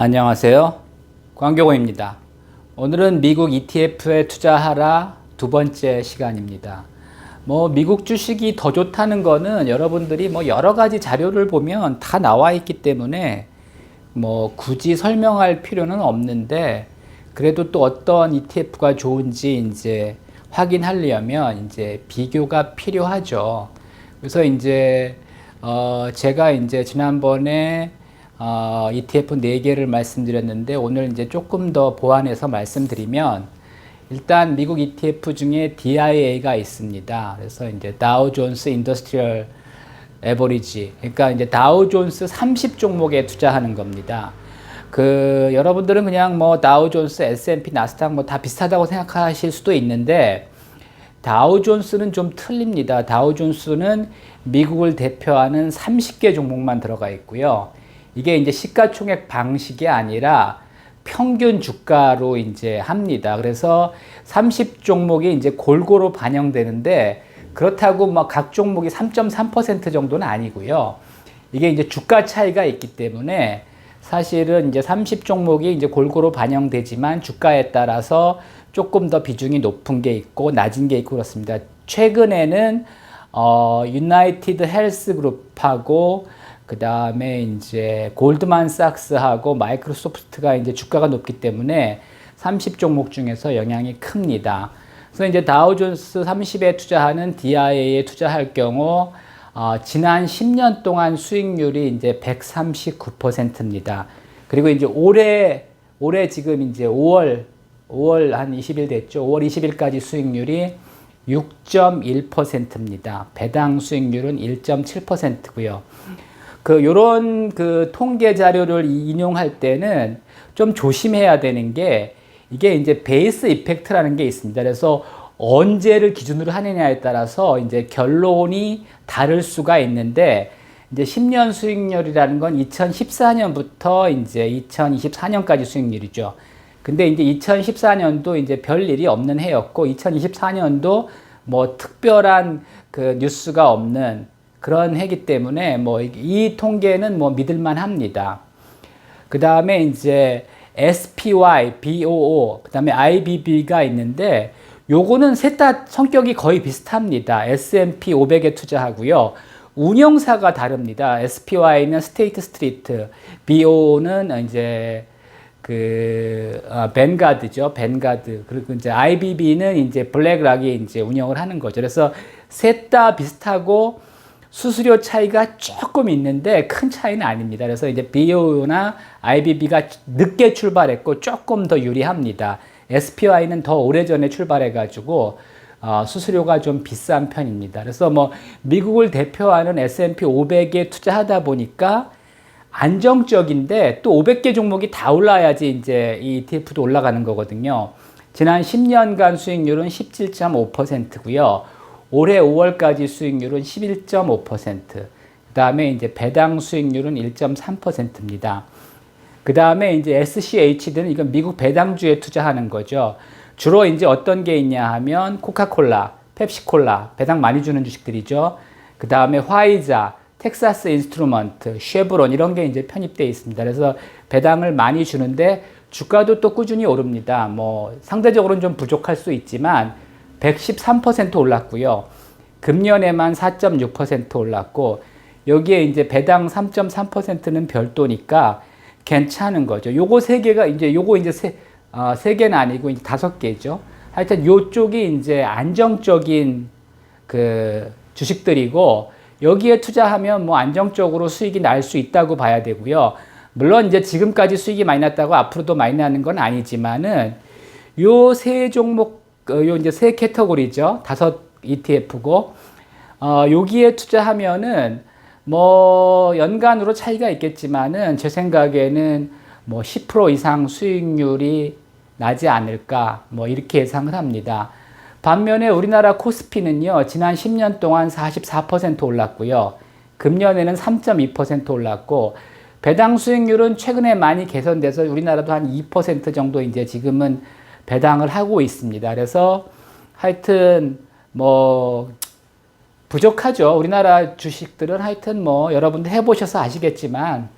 안녕하세요. 광교공입니다. 오늘은 미국 ETF에 투자하라 두 번째 시간입니다. 미국 주식이 더 좋다는 거는 여러분들이 여러 가지 자료를 보면 다 나와 있기 때문에 굳이 설명할 필요는 없는데, 그래도 또 어떤 ETF가 좋은지 이제 확인하려면 이제 비교가 필요하죠. 그래서 이제 제가 이제 지난번에 ETF 4개를 말씀드렸는데, 오늘 이제 조금 더 보완해서 말씀드리면, 일단 미국 ETF 중에 DIA가 있습니다. 그래서 이제 다우 존스 인더스트리얼 에버리지, 그러니까 이제 다우 존스 30 종목에 투자하는 겁니다. 여러분들은 그냥 다우 존스, S&P, 나스닥 다 비슷하다고 생각하실 수도 있는데, 다우 존스는 좀 틀립니다. 다우 존스는 미국을 대표하는 30개 종목만 들어가 있고요. 이게 이제 시가총액 방식이 아니라 평균 주가로 이제 합니다. 그래서 30 종목이 이제 골고루 반영되는데, 그렇다고 각 종목이 3.3% 정도는 아니고요. 이게 이제 주가 차이가 있기 때문에 사실은 이제 30 종목이 이제 골고루 반영되지만 주가에 따라서 조금 더 비중이 높은 게 있고 낮은 게 있고 그렇습니다. 최근에는 유나이티드 헬스 그룹하고 그 다음에 이제 골드만삭스하고 마이크로소프트가 이제 주가가 높기 때문에 30 종목 중에서 영향이 큽니다. 그래서 이제 다우존스 30에 투자하는 DIA에 투자할 경우 지난 10년 동안 수익률이 이제 139%입니다. 그리고 이제 올해 지금 이제 5월 한 20일 됐죠. 5월 20일까지 수익률이 6.1%입니다. 배당 수익률은 1.7%고요. 요런 통계 자료를 인용할 때는 좀 조심해야 되는 게, 이게 이제 베이스 이펙트라는 게 있습니다. 그래서 언제를 기준으로 하느냐에 따라서 이제 결론이 다를 수가 있는데, 이제 10년 수익률이라는 건 2014년부터 이제 2024년까지 수익률이죠. 근데 이제 2014년도 이제 별 일이 없는 해였고, 2024년도 특별한 뉴스가 없는 그런 해기 때문에 이 통계는 믿을만 합니다. 그 다음에 이제 SPY, BOO, 그 다음에 IBB가 있는데, 요거는 셋 다 성격이 거의 비슷합니다. S&P 500에 투자하고요. 운영사가 다릅니다. SPY는 스테이트 스트리트, BO는 이제 벤가드죠. 벤가드. 그리고 이제 IBB는 이제 블랙락이 이제 운영을 하는 거죠. 그래서 셋 다 비슷하고 수수료 차이가 조금 있는데 큰 차이는 아닙니다. 그래서 이제 BO나 IBB가 늦게 출발했고 조금 더 유리합니다. SPY는 더 오래전에 출발해가지고 수수료가 좀 비싼 편입니다. 그래서 미국을 대표하는 S&P 500에 투자하다 보니까 안정적인데, 또 500개 종목이 다 올라야지 이제 이 ETF도 올라가는 거거든요. 지난 10년간 수익률은 17.5%고요. 올해 5월까지 수익률은 11.5%. 그 다음에 이제 배당 수익률은 1.3%입니다. 그 다음에 이제 SCHD는 이건 미국 배당주에 투자하는 거죠. 주로 이제 어떤 게 있냐 하면 코카콜라, 펩시콜라, 배당 많이 주는 주식들이죠. 그 다음에 화이자, 텍사스 인스트루먼트, 쉐브론 이런 게 이제 편입되어 있습니다. 그래서 배당을 많이 주는데 주가도 또 꾸준히 오릅니다. 상대적으로는 좀 부족할 수 있지만 113% 올랐고요. 금년에만 4.6% 올랐고, 여기에 이제 배당 3.3%는 별도니까 괜찮은 거죠. 요거 세 개가 이제 세 개는 아니고 이제 5개죠. 하여튼 요쪽이 이제 안정적인 주식들이고, 여기에 투자하면 안정적으로 수익이 날 수 있다고 봐야 되고요. 물론 이제 지금까지 수익이 많이 났다고 앞으로도 많이 나는 건 아니지만은 요 세 종목, 요 이제 세 캐터고리죠. 5 ETF고, 여기에 투자하면은 연간으로 차이가 있겠지만은 제 생각에는 10% 이상 수익률이 나지 않을까 이렇게 예상을 합니다. 반면에 우리나라 코스피는요, 지난 10년 동안 44% 올랐고요. 금년에는 3.2% 올랐고, 배당 수익률은 최근에 많이 개선돼서 우리나라도 한 2% 정도 이제 지금은 배당을 하고 있습니다. 그래서 하여튼 부족하죠. 우리나라 주식들은 하여튼 여러분들 해보셔서 아시겠지만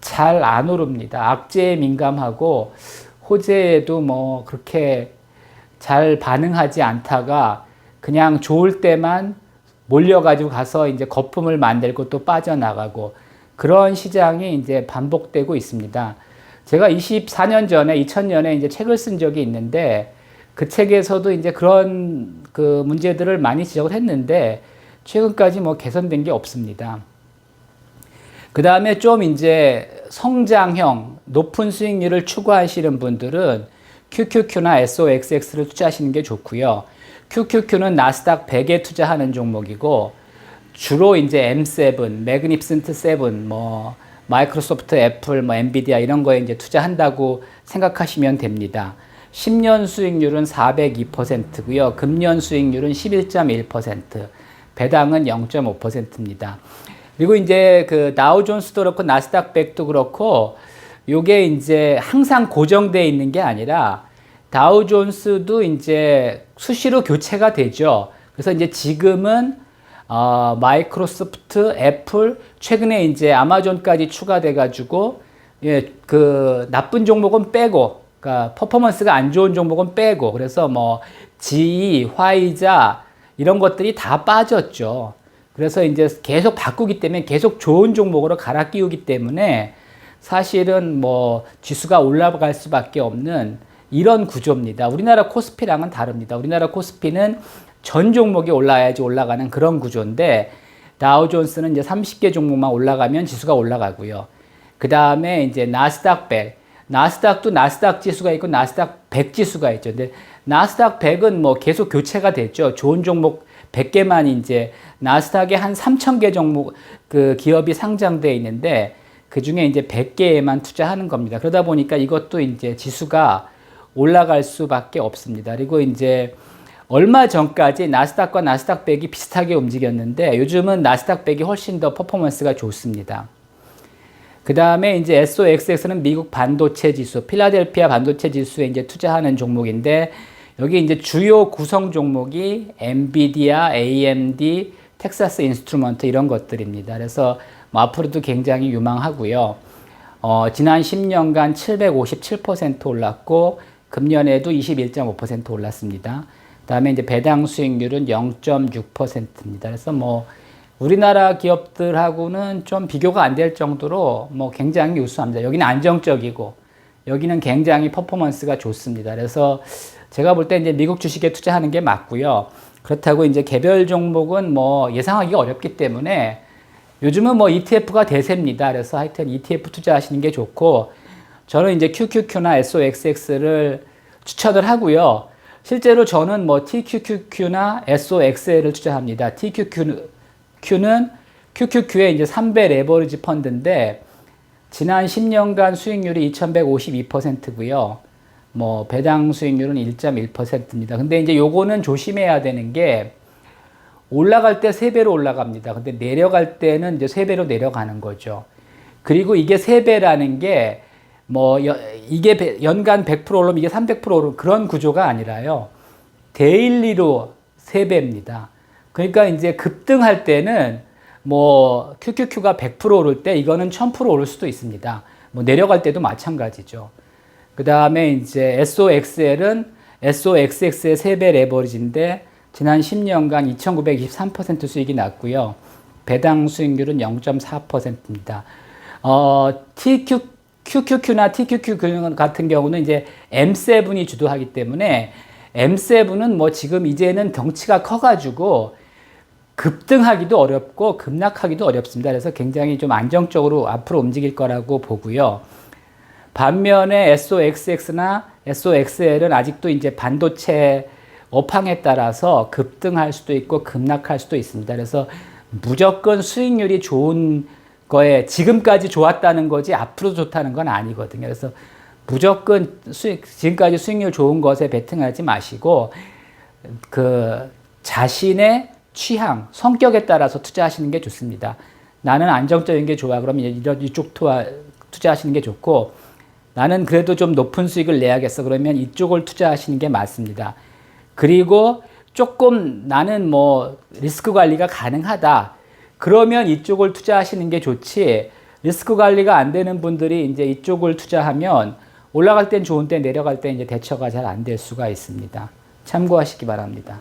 잘 안 오릅니다. 악재에 민감하고 호재에도 뭐 그렇게 잘 반응하지 않다가 그냥 좋을 때만 몰려가지고 가서 이제 거품을 만들고 또 빠져나가고 그런 시장이 이제 반복되고 있습니다. 제가 24년 전에 2000년에 이제 책을 쓴 적이 있는데 그 책에서도 이제 그런 그 문제들을 많이 지적을 했는데 최근까지 뭐 개선된 게 없습니다. 그 다음에 좀 이제 성장형 높은 수익률을 추구하시는 분들은 QQQ나 SOXX를 투자하시는 게 좋고요. QQQ는 나스닥 100에 투자하는 종목이고 주로 이제 M7, 매그니피센트 7, 뭐 마이크로소프트, 애플, 뭐 엔비디아 이런 거에 이제 투자한다고 생각하시면 됩니다. 10년 수익률은 402%고요. 금년 수익률은 11.1%, 배당은 0.5%입니다. 그리고 이제 그 다우존스도 그렇고 나스닥 100도 그렇고 요게 이제 항상 고정되어 있는 게 아니라 다우존스도 이제 수시로 교체가 되죠. 그래서 이제 지금은 마이크로소프트, 애플, 최근에 이제 아마존까지 추가돼 가지고 예, 그 나쁜 종목은 빼고, 그러니까 퍼포먼스가 안 좋은 종목은 빼고, 그래서 뭐 GE, 화이자 이런 것들이 다 빠졌죠. 그래서 이제 계속 바꾸기 때문에 계속 좋은 종목으로 갈아 끼우기 때문에 사실은 뭐 지수가 올라갈 수밖에 없는 이런 구조입니다. 우리나라 코스피랑은 다릅니다. 우리나라 코스피는 전 종목이 올라야지 올라가는 그런 구조인데 다우존스는 이제 30개 종목만 올라가면 지수가 올라가고요. 그 다음에 이제 나스닥 100, 나스닥도 나스닥 지수가 있고 나스닥 100 지수가 있죠. 근데 나스닥 100은 뭐 계속 교체가 됐죠. 좋은 종목 100개만 이제 나스닥에 한 3,000개 종목 그 기업이 상장되어 있는데 그 중에 이제 100개에만 투자하는 겁니다. 그러다 보니까 이것도 이제 지수가 올라갈 수밖에 없습니다. 그리고 이제 얼마 전까지 나스닥과 나스닥 100이 비슷하게 움직였는데 요즘은 나스닥 100이 훨씬 더 퍼포먼스가 좋습니다. 그 다음에 이제 SOXX는 미국 반도체 지수, 필라델피아 반도체 지수에 이제 투자하는 종목인데 여기 이제 주요 구성 종목이 엔비디아, AMD, 텍사스 인스트루먼트 이런 것들입니다. 그래서 뭐 앞으로도 굉장히 유망하고요. 지난 10년간 757% 올랐고 금년에도 21.5% 올랐습니다. 그다음에 이제 배당 수익률은 0.6%입니다. 그래서 뭐 우리나라 기업들하고는 좀 비교가 안 될 정도로 뭐 굉장히 우수합니다. 여기는 안정적이고 여기는 굉장히 퍼포먼스가 좋습니다. 그래서 제가 볼 때 이제 미국 주식에 투자하는 게 맞고요. 그렇다고 이제 개별 종목은 뭐 예상하기가 어렵기 때문에 요즘은 뭐 ETF가 대세입니다. 그래서 하여튼 ETF 투자하시는 게 좋고 저는 이제 QQQ나 SOXX를 추천을 하고요. 실제로 저는 뭐 TQQQ나 SOXL을 투자합니다. TQQ는 QQQ의 이제 3배 레버리지 펀드인데 지난 10년간 수익률이 2152%고요. 뭐 배당 수익률은 1.1%입니다. 근데 이제 요거는 조심해야 되는 게 올라갈 때 3배로 올라갑니다. 근데 내려갈 때는 이제 3배로 내려가는 거죠. 그리고 이게 3배라는 게 뭐 이게 연간 100% 오르면 이게 300% 오르는 그런 구조가 아니라요. 데일리로 3배입니다. 그러니까 이제 급등할 때는 뭐 QQQ가 100% 오를 때 이거는 1000% 오를 수도 있습니다. 뭐 내려갈 때도 마찬가지죠. 그 다음에 이제 SOXL은 SOXX의 3배 레버리지인데 지난 10년간 2923% 수익이 났고요. 배당 수익률은 0.4%입니다. QQQ나 TQQ 같은 경우는 이제 M7이 주도하기 때문에 M7은 뭐 지금 이제는 덩치가 커가지고 급등하기도 어렵고 급락하기도 어렵습니다. 그래서 굉장히 좀 안정적으로 앞으로 움직일 거라고 보고요. 반면에 SOXX나 SOXL은 아직도 이제 반도체 업황에 따라서 급등할 수도 있고 급락할 수도 있습니다. 그래서 무조건 수익률이 좋은 거에 지금까지 좋았다는 거지 앞으로 좋다는 건 아니거든요. 그래서 무조건 지금까지 수익률 좋은 것에 베팅하지 마시고 그 자신의 취향, 성격에 따라서 투자하시는 게 좋습니다. 나는 안정적인 게 좋아. 그러면 이쪽 투자하시는 게 좋고 나는 그래도 좀 높은 수익을 내야겠어. 그러면 이쪽을 투자하시는 게 맞습니다. 그리고 조금 나는 뭐 리스크 관리가 가능하다. 그러면 이쪽을 투자하시는 게 좋지. 리스크 관리가 안 되는 분들이 이제 이쪽을 투자하면 올라갈 땐 좋은데 내려갈 때 이제 대처가 잘 안 될 수가 있습니다. 참고하시기 바랍니다.